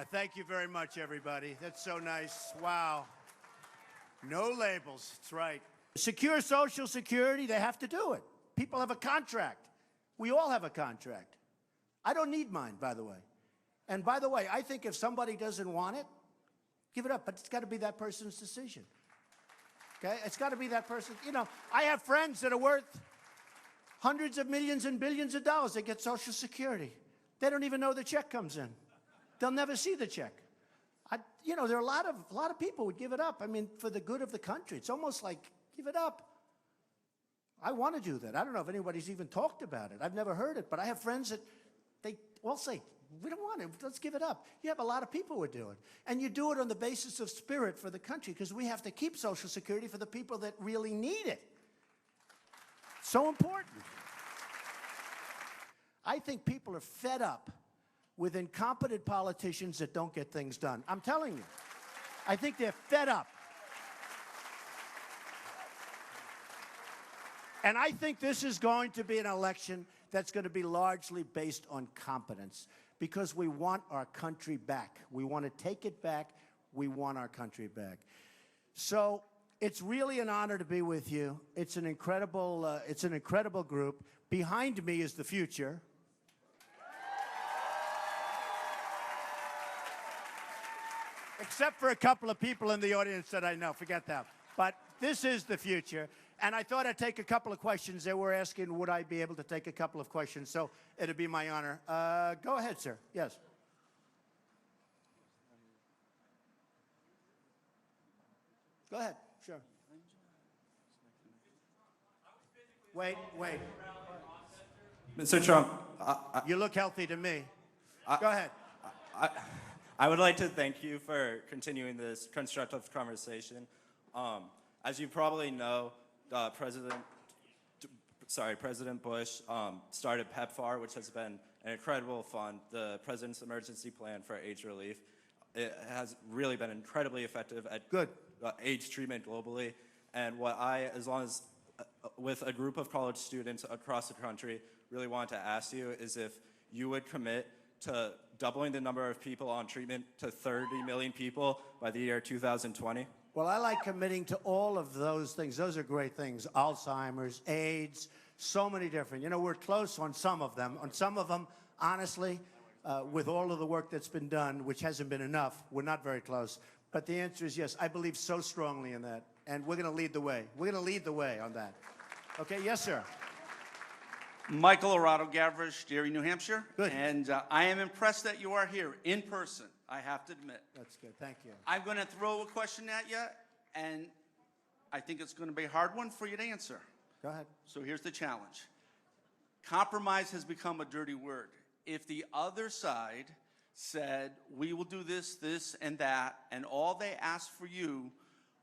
Thank you very much, everybody. That's so nice. Wow. No labels. That's right. Secure Social Security, they have to do it. People have a contract. We all have a contract. I don't need mine, by the way. And by the way, I think if somebody doesn't want it, give it up. But it's got to be that person's decision. Okay? It's got to be that person. You know, I have friends that are worth hundreds of millions and billions of dollars. They get Social Security. They don't even know the check comes in. They'll never see the check. You know, there are a lot of people would give it up. I mean, for the good of the country. It's almost like, give it up. I want to do that. I don't know if anybody's even talked about it. I've never heard it, but I have friends that they all say, we don't want it. Let's give it up. You have a lot of people who do it. And you do it on the basis of spirit for the country, because we have to keep Social Security for the people that really need it. So important. I think people are fed up with incompetent politicians that don't get things done. I'm telling you. I think they're fed up. And I think this is going to be an election that's going to be largely based on competence, because we want our country back. We want to take it back. We want our country back. So it's really an honor to be with you. It's an incredible group. Behind me is the future. Except for a couple of people in the audience that I know. Forget that. But this is the future. And I thought I'd take a couple of questions. They were asking, would I be able to take a couple of questions? So it'd be my honor. Go ahead, sir. Yes. Go ahead. Sure. Wait. Mr. Trump, you look healthy to me. Go ahead. I would like to thank you for continuing this constructive conversation. As you probably know, President Bush started PEPFAR, which has been an incredible fund, the President's Emergency Plan for AIDS Relief. It has really been incredibly effective at AIDS treatment globally. And what with a group of college students across the country, really want to ask you is if you would commit to doubling the number of people on treatment to 30 million people by the year 2020? Well, I like committing to all of those things. Those are great things. Alzheimer's, AIDS, so many different. You know, we're close on some of them. On some of them, honestly, with all of the work that's been done, which hasn't been enough, we're not very close. But the answer is yes. I believe so strongly in that. And we're going to lead the way. We're going to lead the way on that. Okay, yes, sir. Michael Arado Gavrish, Derry, New Hampshire. Good. And I am impressed that you are here in person, I have to admit. That's good. Thank you. I'm going to throw a question at you, and I think it's going to be a hard one for you to answer. Go ahead. So here's the challenge. Compromise has become a dirty word. If the other side said, we will do this, this, and that, and all they asked for you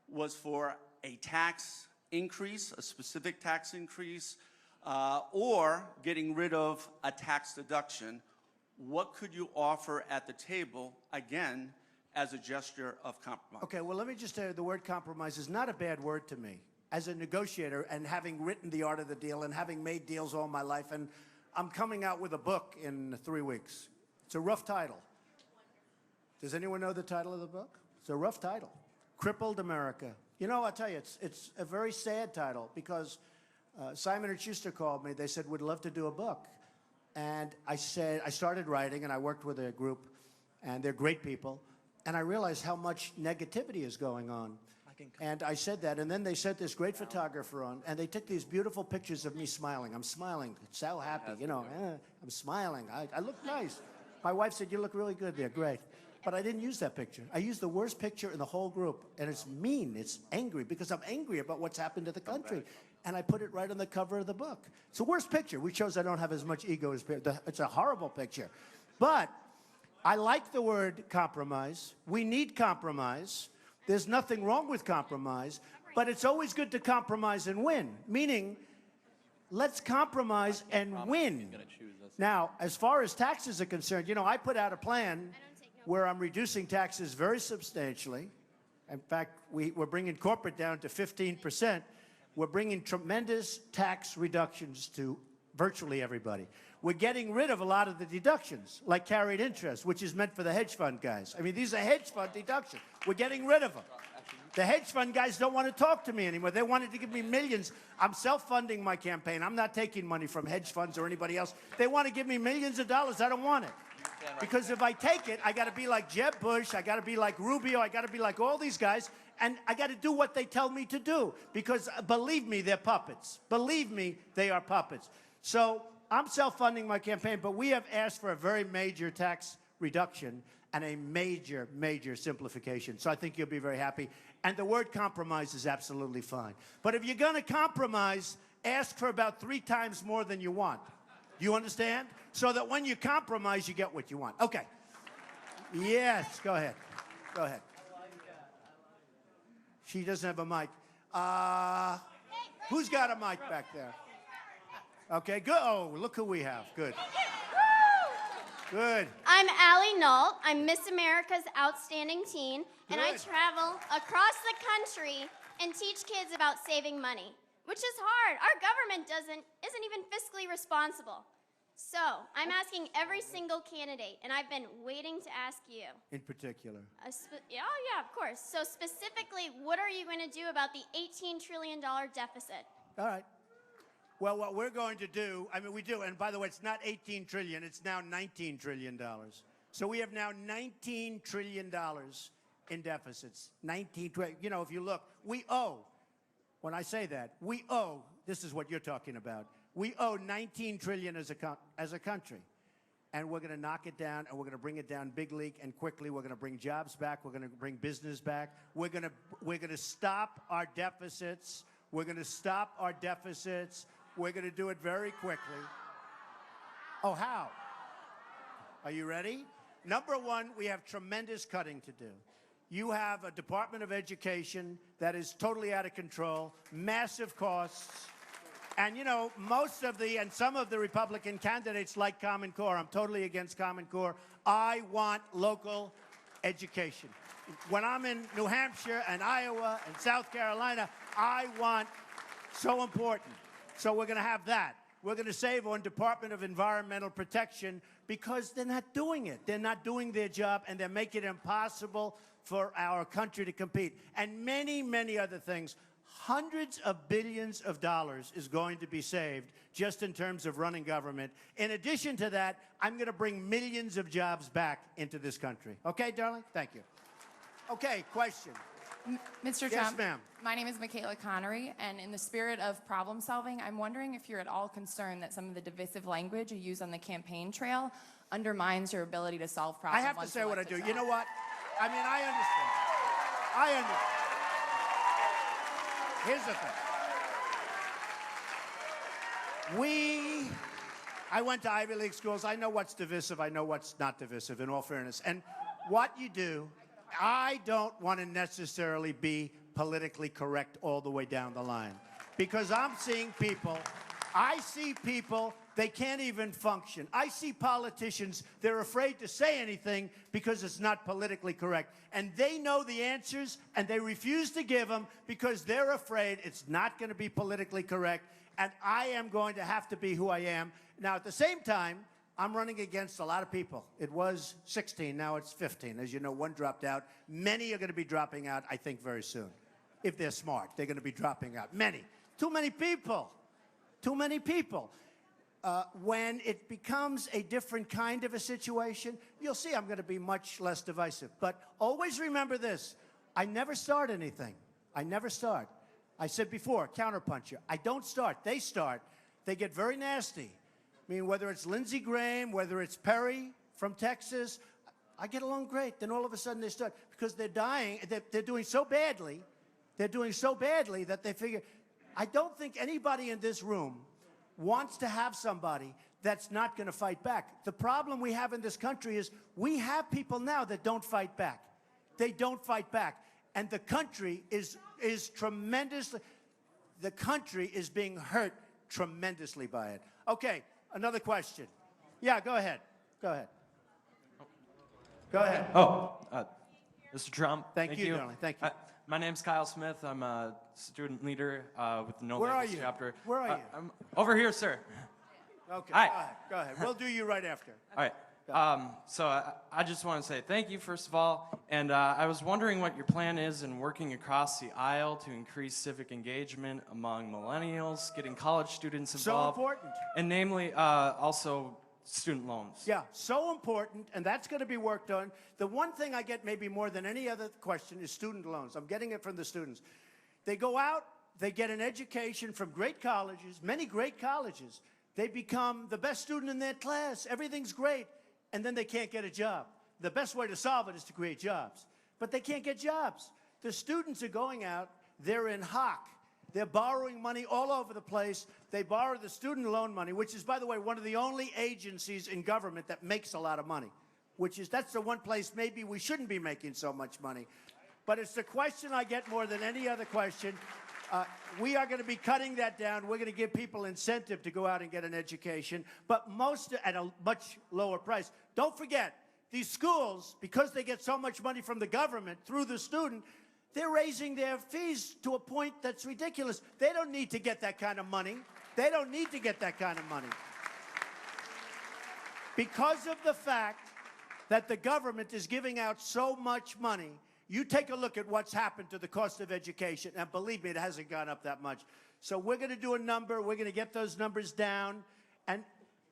was for a tax increase, a specific tax increase, or getting rid of a tax deduction, what could you offer at the table, again, as a gesture of compromise? Okay, well, let me just tell you, the word compromise is not a bad word to me. As a negotiator and having written The Art of the Deal and having made deals all my life, and I'm coming out with a book in 3 weeks. It's a rough title. Does anyone know the title of the book? It's a rough title. Crippled America. You know, I'll tell you, it's a very sad title, because Simon & Schuster called me. They said, we'd love to do a book. And I said, I started writing, and I worked with a group, and they're great people. And I realized how much negativity is going on. And I said that, and then they sent this great photographer on, and they took these beautiful pictures of me smiling. I'm smiling, so happy, you know, I'm smiling. I look nice. My wife said, you look really good there, great. But I didn't use that picture. I used the worst picture in the whole group, and it's mean, it's angry, because I'm angry about what's happened to the country. And I put it right on the cover of the book. It's the worst picture, which shows I don't have as much ego as it's a horrible picture. But I like the word compromise. We need compromise. There's nothing wrong with compromise, but it's always good to compromise and win, meaning let's compromise and win. Now, as far as taxes are concerned, you know, I put out a plan where I'm reducing taxes very substantially. In fact, we're bringing corporate down to 15%. We're bringing tremendous tax reductions to virtually everybody. We're getting rid of a lot of the deductions, like carried interest, which is meant for the hedge fund guys. I mean, these are hedge fund deductions. We're getting rid of them. The hedge fund guys don't want to talk to me anymore. They wanted to give me millions. I'm self-funding my campaign. I'm not taking money from hedge funds or anybody else. They want to give me millions of dollars. I don't want it. Because if I take it, I got to be like Jeb Bush. I got to be like Rubio. I got to be like all these guys. And I got to do what they tell me to do. Because believe me, they're puppets. Believe me, they are puppets. So I'm self-funding my campaign, but we have asked for a very major tax reduction and a major, major simplification. So I think you'll be very happy. And the word compromise is absolutely fine. But if you're going to compromise, ask for about 3 times more than you want. Do you understand? So that when you compromise, you get what you want. Okay. Yes, go ahead. Go ahead. She doesn't have a mic. Who's got a mic back there? Okay, good. Oh, look who we have. Good. Good. I'm Allie Null. I'm Miss America's Outstanding Teen, and I travel across the country and teach kids about saving money, which is hard. Our government isn't even fiscally responsible. So I'm asking every single candidate, and I've been waiting to ask you. In particular. Yeah, of course. So specifically, what are you going to do about the $18 trillion deficit? All right. Well, what we're going to do, I mean, we do, and by the way, it's not 18 trillion, it's now $19 trillion. So we have now $19 trillion in deficits. 19 trillion. You know, if you look, we owe, when I say that, we owe, this is what you're talking about, we owe 19 trillion as a country. And we're going to knock it down, and we're going to bring it down big league and quickly. We're going to bring jobs back. We're going to bring business back. We're going to stop our deficits. We're going to stop our deficits. We're going to do it very quickly. Oh, how? Are you ready? Number one, we have tremendous cutting to do. You have a Department of Education that is totally out of control, massive costs. And, you know, some of the Republican candidates like Common Core. I'm totally against Common Core. I want local education. When I'm in New Hampshire and Iowa and South Carolina, I want, so important. So we're going to have that. We're going to save on Department of Environmental Protection because they're not doing it. They're not doing their job, and they're making it impossible for our country to compete. And many, many other things. Hundreds of billions of dollars is going to be saved just in terms of running government. In addition to that, I'm going to bring millions of jobs back into this country. Okay, darling? Thank you. Okay, question. Mr. Trump, yes, ma'am. My name is Michaela Connery, and in the spirit of problem solving, I'm wondering if you're at all concerned that some of the divisive language you use on the campaign trail undermines your ability to solve problems. I have to say what I do. You know what? I mean, I understand. Here's the thing. I went to Ivy League schools. I know what's divisive. I know what's not divisive, in all fairness. And what you do, I don't want to necessarily be politically correct all the way down the line. Because I'm seeing people, they can't even function. I see politicians, they're afraid to say anything because it's not politically correct. And they know the answers, and they refuse to give them because they're afraid it's not going to be politically correct. And I am going to have to be who I am. Now, at the same time, I'm running against a lot of people. It was 16, now it's 15. As you know, one dropped out. Many are going to be dropping out, I think, very soon. If they're smart, they're going to be dropping out. Many. Too many people. Too many people. When it becomes a different kind of a situation, you'll see I'm going to be much less divisive. But always remember this. I never start anything. I never start. I said before, counterpuncher. I don't start. They start. They get very nasty. I mean, whether it's Lindsey Graham, whether it's Perry from Texas, I get along great. Then all of a sudden they start, because they're dying, they're doing so badly, that they figure, I don't think anybody in this room wants to have somebody that's not going to fight back. The problem we have in this country is we have people now that don't fight back. They don't fight back. And the country is tremendously, the country is being hurt tremendously by it. Okay. Another question. Yeah, go ahead. Go ahead. Go ahead. Mr. Trump. Thank you, darling. Thank you. My name's Kyle Smith. I'm a student leader with the No Where Labels are you? chapter. Where are you? I'm over here, sir. Okay, Hi. go ahead. We'll do you right after. All right. So I just want to say thank you, first of all. And I was wondering what your plan is in working across the aisle to increase civic engagement among millennials, getting college students So involved. important. And namely, also student loans. Yeah, so important, and that's going to be worked on. The one thing I get maybe more than any other question is student loans. I'm getting it from the students. They go out, they get an education from great colleges, many great colleges. They become the best student in their class. Everything's great, and then they can't get a job. The best way to solve it is to create jobs, but they can't get jobs. The students are going out, they're in hock. They're borrowing money all over the place. They borrow the student loan money, which is, by the way, one of the only agencies in government that makes a lot of money, that's the one place maybe we shouldn't be making so much money. But it's the question I get more than any other question. We are going to be cutting that down. We're going to give people incentive to go out and get an education, but most at a much lower price. Don't forget, these schools, because they get so much money from the government through the student, they're raising their fees to a point that's ridiculous. They don't need to get that kind of money. They don't need to get that kind of money. Because of the fact that the government is giving out so much money, you take a look at what's happened to the cost of education, and believe me, it hasn't gone up that much. So we're going to do a number. We're going to get those numbers down. And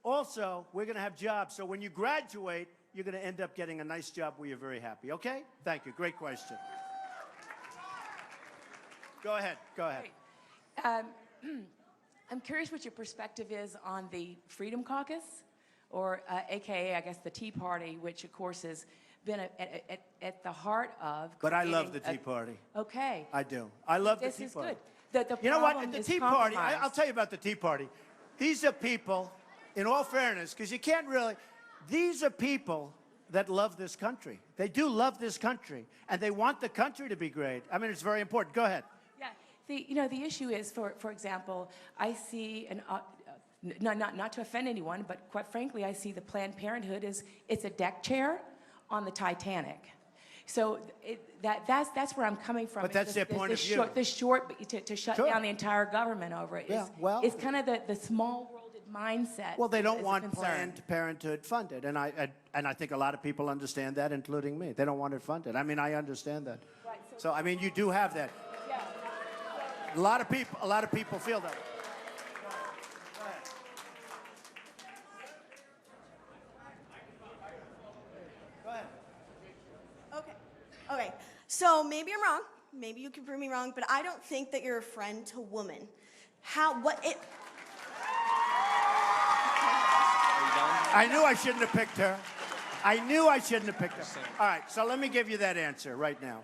also, we're going to have jobs. So when you graduate, you're going to end up getting a nice job where you're very happy. Okay? Thank you. Great question. Go ahead. Go ahead. I'm curious what your perspective is on the Freedom Caucus, or AKA, I guess, the Tea Party, which, of course, has been at the heart of. But I love the Tea Party. Okay. I do. I love the Tea This is Party. good. The You know what? problem The is Tea Party, compromise. I'll tell you about the Tea Party. These are people, in all fairness, because you can't really, these are people that love this country. They do love this country, and they want the country to be great. I mean, it's very important. Go ahead. Yeah. The issue is, for example, I see not to offend anyone, but quite frankly, I see the Planned Parenthood it's a deck chair on the Titanic. So that's where I'm coming from. But that's their point of view. To shut Sure. down the entire government over it. Yeah, well- it's kind of the small-worlded mindset. Well, they don't is a want concern. Planned Parenthood funded, and I think a lot of people understand that, including me. They don't want it funded. I mean, I understand that. Right, So, I mean, you do have that. yeah. A lot of people feel that. Go ahead. Okay. So maybe I'm wrong. Maybe you can prove me wrong, but I don't think that you're a friend to women. I knew I shouldn't have picked her. I knew I shouldn't have picked her. All right, so let me give you that answer right now.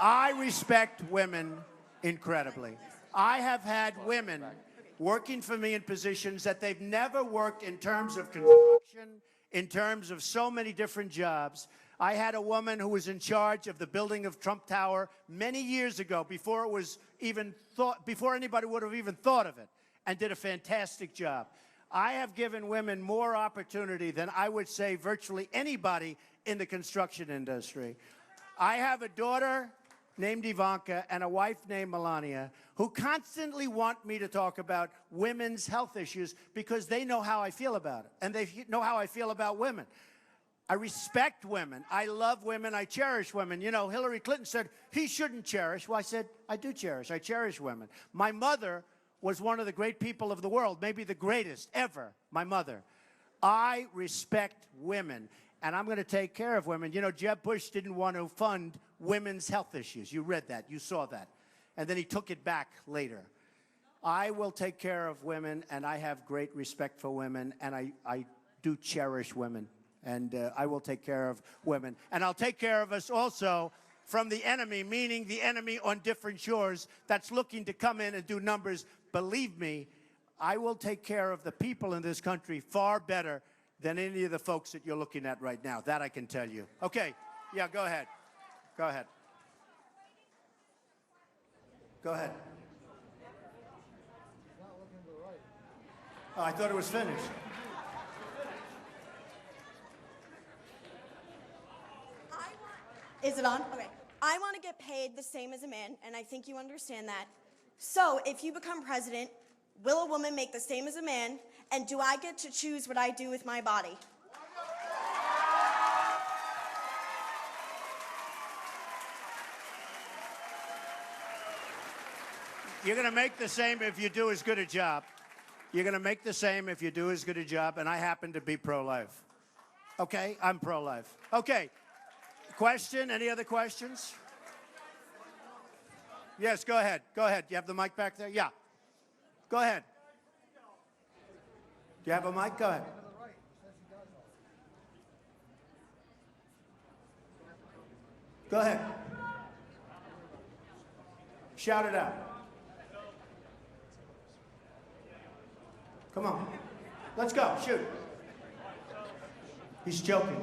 I respect women incredibly. I have had women working for me in positions that they've never worked in terms of construction, in terms of so many different jobs. I had a woman who was in charge of the building of Trump Tower many years ago, before anybody would have even thought of it, and did a fantastic job. I have given women more opportunity than I would say virtually anybody in the construction industry. I have a daughter named Ivanka and a wife named Melania who constantly want me to talk about women's health issues because they know how I feel about it, and they know how I feel about women. I respect women. I love women. I cherish women. You know, Hillary Clinton said he shouldn't cherish. Well, I said, I do cherish. I cherish women. My mother was one of the great people of the world, maybe the greatest ever, my mother. I respect women, and I'm going to take care of women. You know, Jeb Bush didn't want to fund women's health issues. You read that. You saw that. And then he took it back later. I will take care of women, and I have great respect for women, and I do cherish women. And I will take care of women. And I'll take care of us also from the enemy, meaning the enemy on different shores that's looking to come in and do numbers. Believe me, I will take care of the people in this country far better than any of the folks that you're looking at right now. That I can tell you. Okay. Yeah, go ahead. Go ahead. Go ahead. Oh, I thought it was finished. Is it on? Okay. I want to get paid the same as a man, and I think you understand that. So if you become president, will a woman make the same as a man? And do I get to choose what I do with my body? You're going to make the same if you do as good a job. You're going to make the same if you do as good a job, and I happen to be pro-life. Okay? I'm pro-life. Okay. Question? Any other questions? Yes, go ahead. Go ahead. You have the mic back there? Yeah. Go ahead. Do you have a mic? Go ahead. Go ahead. Shout it out. Come on. Let's go. Shoot. He's joking.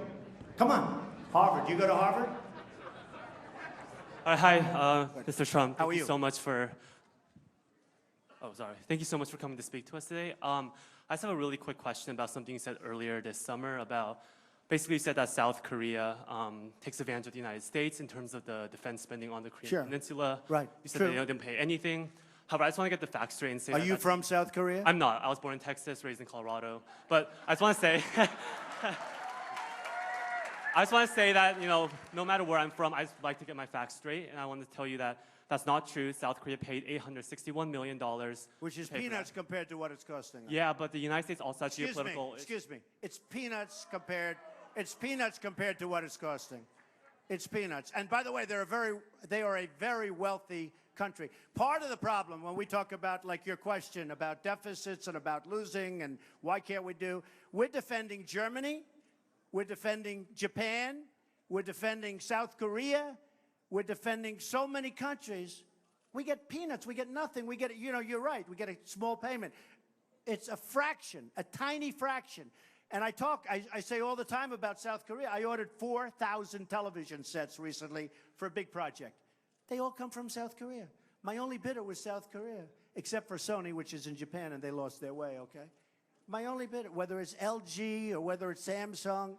Come on. Harvard. You go to Harvard? Hi, Mr. Trump. How are Thank you? you so much for. Oh, sorry. Thank you so much for coming to speak to us today. I just have a really quick question about something you said earlier this summer about. Basically, you said that South Korea takes advantage of the United States in terms of the defense spending on the Korean Peninsula. Right. You said True. they didn't pay anything. However, I just want to get the facts straight and say. Are you from South Korea? I'm not. I was born in Texas, raised in Colorado. But I just want to say. I just want to say that, no matter where I'm from, I just like to get my facts straight, and I want to tell you that that's not true. South Korea paid $861 million. Which is peanuts compared to what it's costing us. Yeah, but the United States also has geopolitical. Excuse me. It's peanuts compared to what it's costing. It's peanuts. And by the way, they are a very wealthy country. Part of the problem when we talk about, like your question about deficits and about losing and why can't we do, we're defending Germany. We're defending Japan. We're defending South Korea. We're defending so many countries. We get peanuts. We get nothing. We get, you're right. We get a small payment. It's a fraction, a tiny fraction. And I say all the time about South Korea. I ordered 4,000 television sets recently for a big project. They all come from South Korea. My only bidder was South Korea, except for Sony, which is in Japan, and they lost their way, okay? My only bidder, whether it's LG or whether it's Samsung,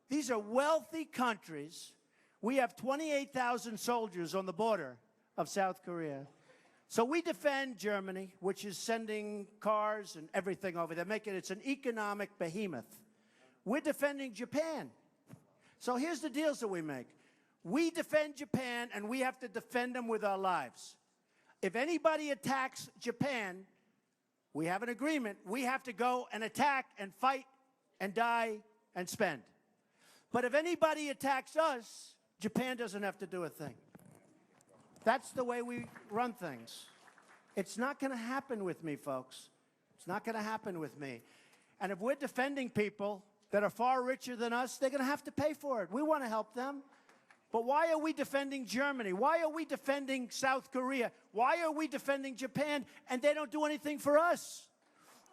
these are wealthy countries. We have 28,000 soldiers on the border of South Korea. So we defend Germany, which is sending cars and everything over there, it's an economic behemoth. We're defending Japan. So here's the deals that we make. We defend Japan, and we have to defend them with our lives. If anybody attacks Japan, we have an agreement. We have to go and attack and fight and die and spend. But if anybody attacks us, Japan doesn't have to do a thing. That's the way we run things. It's not going to happen with me, folks. It's not going to happen with me. And if we're defending people that are far richer than us, they're going to have to pay for it. We want to help them. But why are we defending Germany? Why are we defending South Korea? Why are we defending Japan and they don't do anything for us?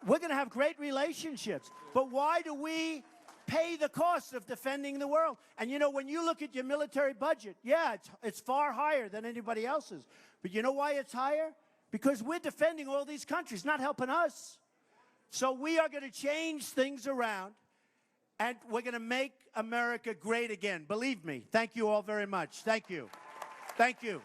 We're going to have great relationships. But why do we pay the cost of defending the world? And when you look at your military budget, yeah, it's far higher than anybody else's. But you know why it's higher? Because we're defending all these countries, not helping us. So we are going to change things around. And we're going to make America great again. Believe me. Thank you all very much. Thank you. Thank you.